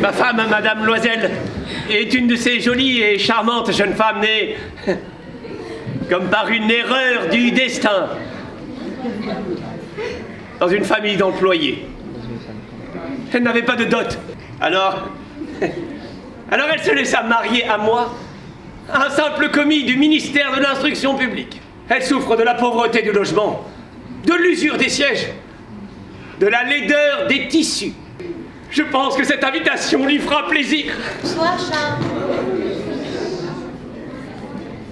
Ma femme, Madame Loisel, est une de ces jolies et charmantes jeunes femmes nées comme par une erreur du destin dans une famille d'employés. Elle n'avait pas de dot. Alors elle se laissa marier à moi, un simple commis du ministère de l'Instruction publique. Elle souffre de la pauvreté du logement, de l'usure des sièges, de la laideur des tissus. Je pense que cette invitation lui fera plaisir. Bonsoir, Charles.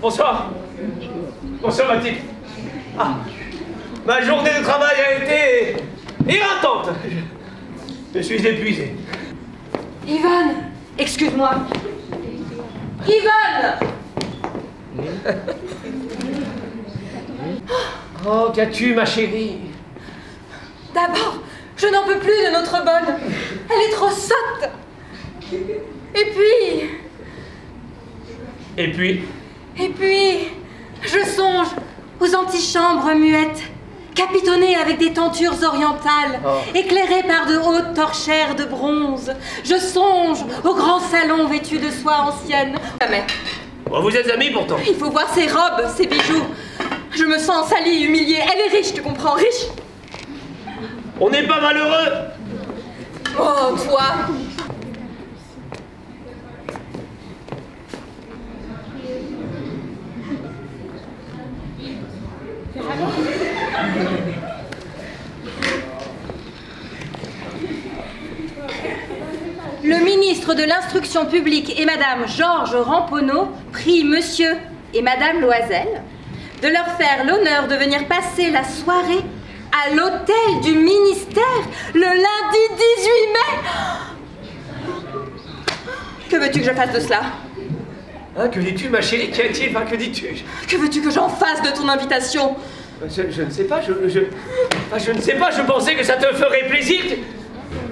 Bonsoir. Bonsoir, Mathilde. Ah, ma journée de travail a été éreintante. Je suis épuisé. Ivan, excuse-moi. Ivan! Oh, qu'as-tu, ma chérie? D'abord, je n'en peux plus de notre bonne. Elle est trop sotte. Et puis... Et puis, je songe aux antichambres muettes, capitonnées avec des tentures orientales, éclairées par de hautes torchères de bronze. Je songe au grand salon vêtu de soie ancienne. Jamais. Bon, vous êtes amis pourtant. Il faut voir ses robes, ses bijoux. Je me sens salie, humiliée. Elle est riche, tu comprends, riche. On n'est pas malheureux. Oh, toi. Le ministre de l'Instruction publique et Madame Georges Ramponneau prie Monsieur et Madame Loisel de leur faire l'honneur de venir passer la soirée à l'hôtel du ministère le lundi 18 mai. Que veux-tu que je fasse de cela? Hein, que dis-tu, ma chérie? Qu'y a-t-il? Enfin, que dis-tu? Que veux-tu que j'en fasse de ton invitation? Je ne sais pas, je ne sais pas, je pensais que ça te ferait plaisir.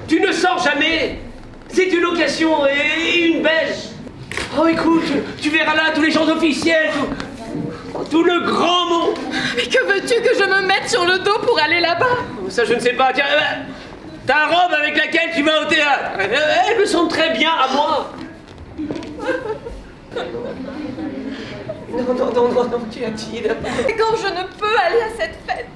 Tu ne sors jamais. C'est une occasion et une belle. Oh, écoute, tu verras là tous les gens officiels, tout le grand monde. Mais que veux-tu que je me mette sur le dos pour aller là-bas? Ça, je ne sais pas. Tiens, ta robe avec laquelle tu vas au théâtre, elle me semble très bien à moi. Non, qu'y a-t-il? Et quand je ne peux aller à cette fête?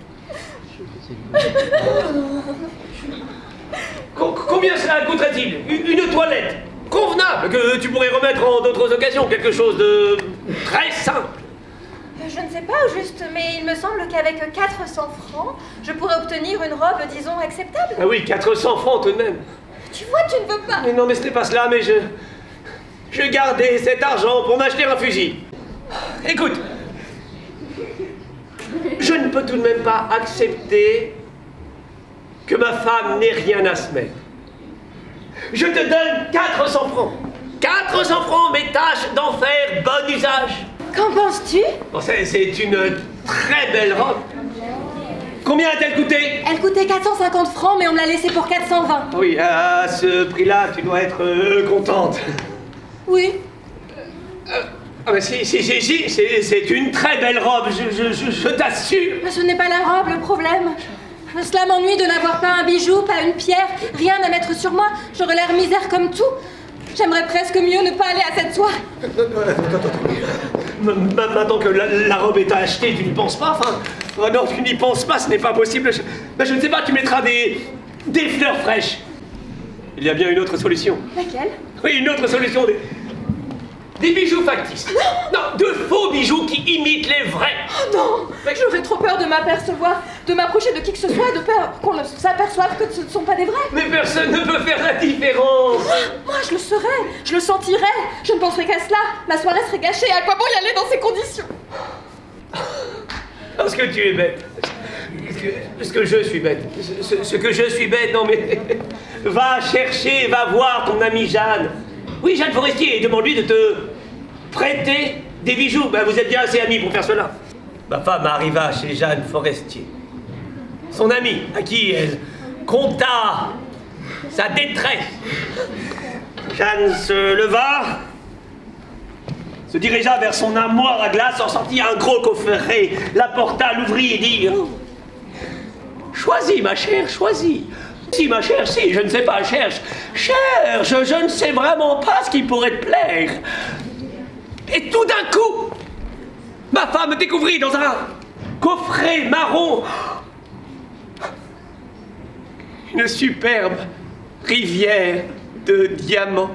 Combien cela coûterait-il? Une toilette convenable que tu pourrais remettre en d'autres occasions, quelque chose de très simple. Je ne sais pas au juste, mais il me semble qu'avec 400 francs, je pourrais obtenir une robe, disons, acceptable. Ah oui, 400 francs tout de même. Tu vois, tu ne veux pas. Mais non, mais ce n'est pas cela, mais je gardais cet argent pour m'acheter un fusil. Écoute, je ne peux tout de même pas accepter que ma femme n'ait rien à se mettre. Je te donne 400 francs. 400 francs, mais tâche d'en faire bon usage. Qu'en penses-tu? Bon, c'est une très belle robe. Combien a-t-elle coûté? Elle coûtait 450 francs, mais on me l'a laissée pour 420. Oui, à ce prix-là, tu dois être contente. Oui. Ah mais si, c'est une très belle robe, je t'assure. Mais ce n'est pas la robe le problème. Cela m'ennuie de n'avoir pas un bijou, pas une pierre, rien à mettre sur moi. J'aurais l'air misère comme tout. J'aimerais presque mieux ne pas aller à cette soirée. Maintenant que la robe est à acheter, tu n'y penses pas, enfin... Oh non, tu n'y penses pas, ce n'est pas possible. Je ne sais pas, tu mettras des fleurs fraîches. Il y a bien une autre solution. Laquelle? Oui, une autre solution, des bijoux factices. Non, de faux bijoux qui imitent les vrais. Oh non, j'aurais trop peur de m'apercevoir, de m'approcher de qui que ce soit, de peur qu'on ne s'aperçoive que ce ne sont pas des vrais. Mais personne ne peut faire la différence. Moi, je le saurais, je le sentirais, je ne penserais qu'à cela. Ma soirée serait gâchée, à quoi bon y aller dans ces conditions? Parce que tu es bête. Parce que je suis bête. Ce que je suis bête, non mais... Va chercher, va voir ton amie Jeanne. Oui, Jeanne Forestier, et demande-lui de te prêter des bijoux. Ben, vous êtes bien assez amis pour faire cela. Ma femme arriva chez Jeanne Forestier. Son amie, à qui elle conta sa détresse. Jeanne se leva, se dirigea vers son armoire à glace, en sortit un gros coffret, l'apporta, l'ouvrit et dit « Choisis, ma chère, choisis. Si, ma chère, si, je ne sais pas, cherche, je ne sais vraiment pas ce qui pourrait te plaire. Et tout d'un coup, ma femme découvrit dans un coffret marron une superbe rivière de diamants.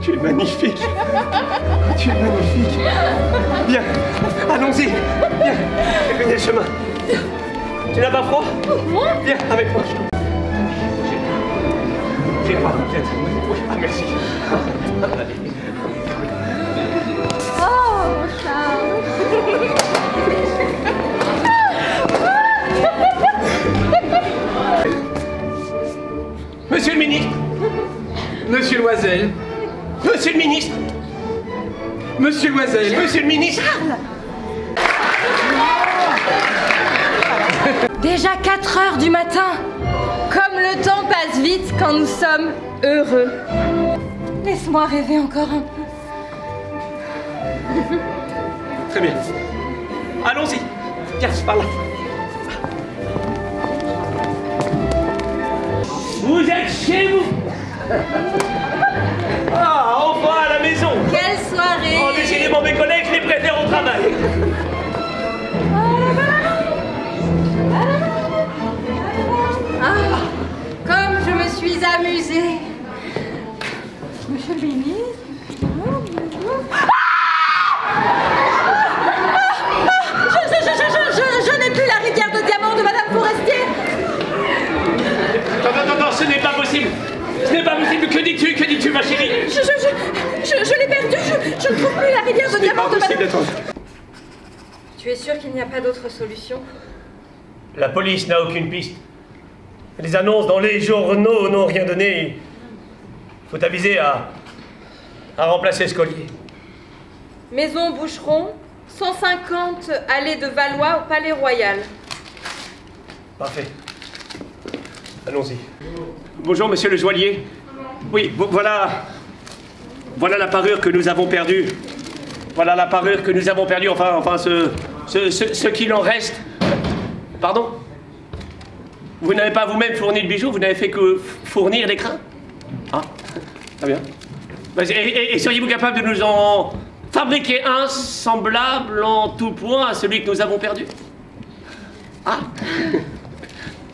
Tu es magnifique. Tu es magnifique. Viens, allons-y. Viens, éloignez le chemin. Tu n'as pas froid? Viens avec moi. J'ai froid, peut-être. Oui, ah, merci. Oh, Charles. Monsieur le ministre. Monsieur Loisel. Monsieur le ministre. Monsieur Loisel. Monsieur le ministre. Déjà 4 heures du matin. Comme le temps passe vite quand nous sommes heureux. Laisse-moi rêver encore un peu. Très bien. Allons-y. Viens, par là. Vous êtes chez vous. Ah, enfin à la maison. Quelle soirée. Oh, décidément, mes collègues, je les préfère au travail. Ah, comme je me suis amusée. Monsieur le ministre. Je n'ai plus la rivière de diamants de Madame Forestier. Non, ce n'est pas possible. Ce n'est pas possible. Que dis-tu? Que dis-tu, ma chérie? Je l'ai perdue. Je ne trouve plus la rivière de diamants de Madame. Attendre. Tu es sûr qu'il n'y a pas d'autre solution? La police n'a aucune piste. Les annonces dans les journaux n'ont rien donné. Faut t'aviser à remplacer ce collier. Maison Boucheron, 150 allée de Valois au Palais Royal. Parfait. Allons-y. Bonjour, monsieur le joaillier. Oui, voilà la parure que nous avons perdue. Voilà la parure que nous avons perdue, enfin ce qu'il en reste. Pardon? Vous n'avez pas vous-même fourni le bijou, vous n'avez fait que fournir l'écrin? Ah, très bien. Et seriez-vous capable de nous en fabriquer un semblable en tout point à celui que nous avons perdu? Ah,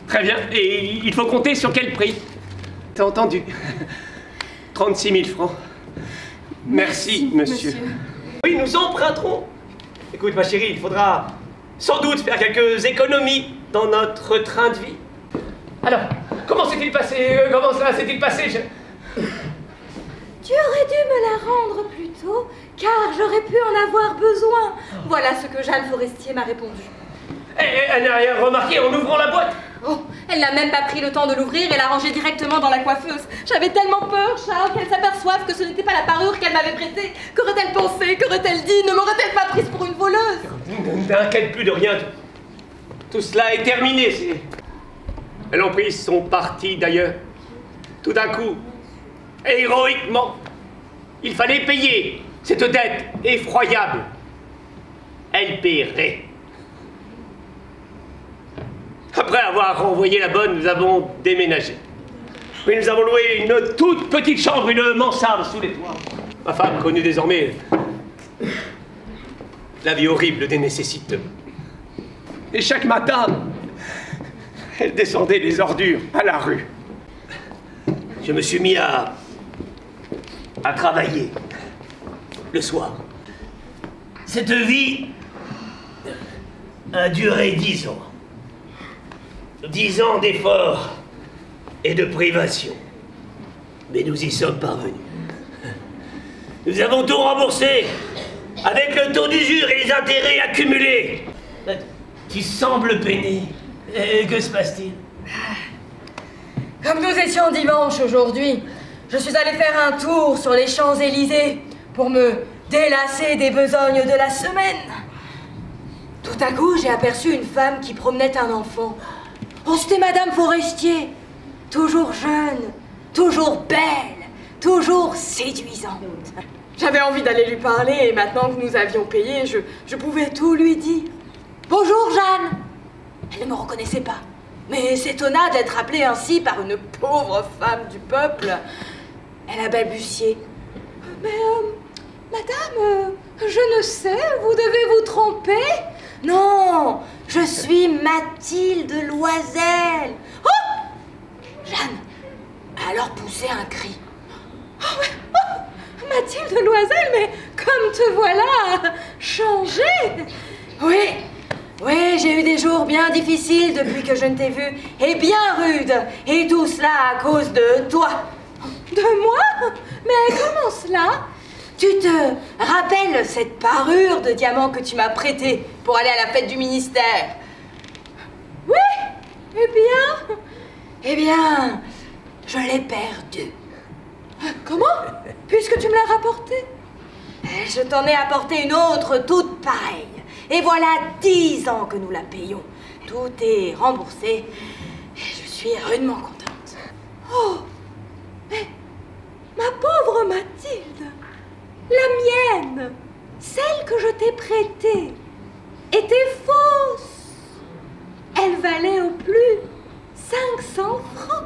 très bien. Et il faut compter sur quel prix? T'as entendu? 36 000 francs. Merci, monsieur. Oui, nous emprunterons. Écoute, ma chérie, il faudra sans doute faire quelques économies dans notre train de vie. Alors, comment s'est-il passé? Comment cela s'est-il passé? Tu aurais dû me la rendre plus tôt, car j'aurais pu en avoir besoin. Voilà ce que Jeanne Forestier m'a répondu. Elle n'a rien remarqué en ouvrant la boîte. Oh, elle n'a même pas pris le temps de l'ouvrir et l'a rangée directement dans la coiffeuse. J'avais tellement peur, Charles, qu'elle s'aperçoive que ce n'était pas la parure qu'elle m'avait prêtée. Qu'aurait-elle pensé? Qu'aurait-elle dit? Ne m'aurait-elle pas prise pour une voleuse? Ne t'inquiète plus de rien. Tout cela est terminé. L'emprise sont partis d'ailleurs. Tout d'un coup, héroïquement, il fallait payer cette dette effroyable. Elle paierait. Après avoir renvoyé la bonne, nous avons déménagé. Oui, nous avons loué une toute petite chambre, une mansarde sous les toits. Ma femme connut désormais la vie horrible des nécessiteux. Et chaque matin, elle descendait les ordures à la rue. Je me suis mis à travailler le soir. Cette vie a duré 10 ans. 10 ans d'efforts et de privation. Mais nous y sommes parvenus. Nous avons tout remboursé. Avec le taux d'usure et les intérêts accumulés. Tu sembles peiné. Que se passe-t-il? Comme nous étions dimanche aujourd'hui, je suis allée faire un tour sur les Champs-Élysées pour me délasser des besognes de la semaine. Tout à coup, j'ai aperçu une femme qui promenait un enfant. Oh, c'était Madame Forestier. Toujours jeune, toujours belle, toujours séduisante. J'avais envie d'aller lui parler et maintenant que nous avions payé, je pouvais tout lui dire. Bonjour, Jeanne. Elle ne me reconnaissait pas, mais s'étonna d'être appelée ainsi par une pauvre femme du peuple. Elle a balbutié. Mais, madame, je ne sais, vous devez vous tromper. Non, je suis Mathilde Loisel. Oh! Jeanne a alors poussé un cri. Oh, Mathilde Loisel, mais comme te voilà changée. Oui, j'ai eu des jours bien difficiles depuis que je ne t'ai vue, et bien rudes, et tout cela à cause de toi. De moi? Mais comment cela? Tu te rappelles cette parure de diamant que tu m'as prêtée pour aller à la fête du ministère? Oui, eh bien, je l'ai perdue. Comment? Puisque tu me l'as rapportée? Je t'en ai apporté une autre toute pareille. Et voilà 10 ans que nous la payons. Tout est remboursé. Et je suis rudement contente. Oh, mais ma pauvre Mathilde, la mienne, celle que je t'ai prêtée, était fausse. Elle valait au plus 500 francs.